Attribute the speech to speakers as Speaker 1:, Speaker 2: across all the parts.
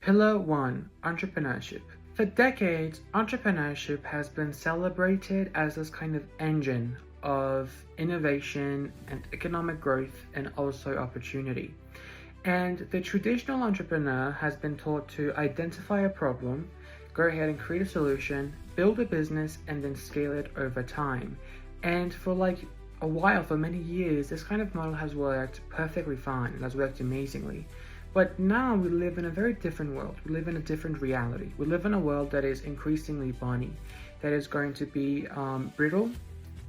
Speaker 1: Pillar 1. Entrepreneurship. For decades, entrepreneurship has been celebrated as this kind of engine of innovation and economic growth and also opportunity. And the traditional entrepreneur has been taught to identify a problem, go ahead and create a solution, build a business, and then scale it over time. And for a while, for many years, this kind of model has worked perfectly fine. It has worked amazingly. But now we live in a very different world. We live in a different reality. We live in a world that is increasingly bonny, that is going to be brittle,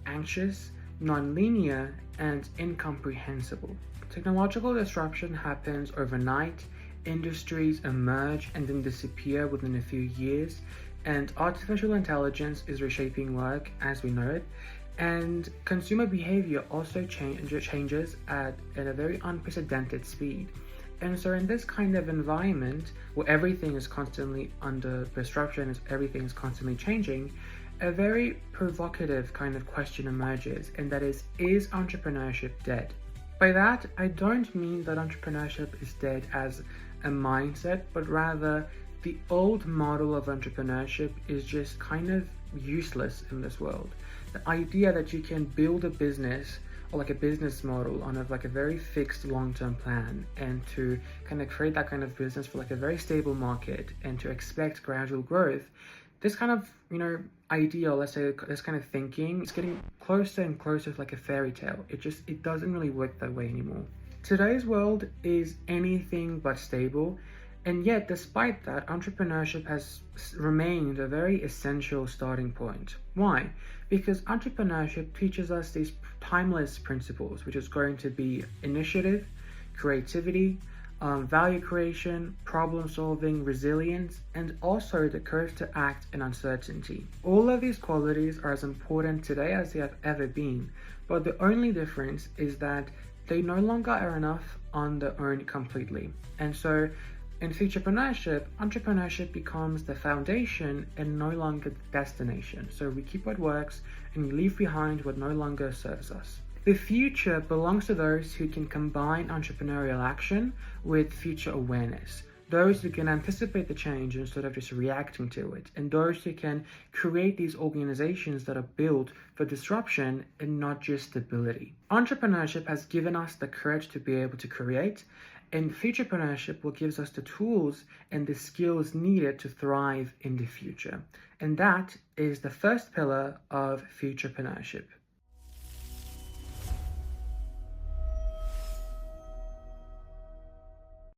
Speaker 1: anxious, non-linear, and incomprehensible. Technological disruption happens overnight, industries emerge and then disappear within a few years, and artificial intelligence is reshaping work as we know it, and consumer behavior also changes at a very unprecedented speed. And so in this kind of environment where everything is constantly under disruption, everything is constantly changing, a very provocative kind of question emerges, and that is entrepreneurship dead? By that, I don't mean that entrepreneurship is dead as a mindset, but rather the old model of entrepreneurship is just kind of useless in this world. The idea that you can build a business or a business model on a very fixed long-term plan, and to kind of create that kind of business for a very stable market and to expect gradual growth, this kind of idea, let's say this kind of thinking, is getting closer and closer to a fairy tale. It doesn't really work that way anymore. Today's world is anything but stable, and yet despite that, entrepreneurship has remained a very essential starting point. Why? Because entrepreneurship teaches us these timeless principles, which is going to be initiative, creativity, value creation, problem solving, resilience, and also the courage to act in uncertainty. All of these qualities are as important today as they have ever been, but the only difference is that they no longer are enough on their own completely. And so in Futurepreneurship, entrepreneurship becomes the foundation and no longer the destination. So we keep what works and we leave behind what no longer serves us. The future belongs to those who can combine entrepreneurial action with future awareness, those who can anticipate the change instead of just reacting to it, and those who can create these organizations that are built for disruption and not just stability. Entrepreneurship has given us the courage to be able to create, and Futurepreneurship will give us the tools and the skills needed to thrive in the future. And that is the first pillar of Futurepreneurship.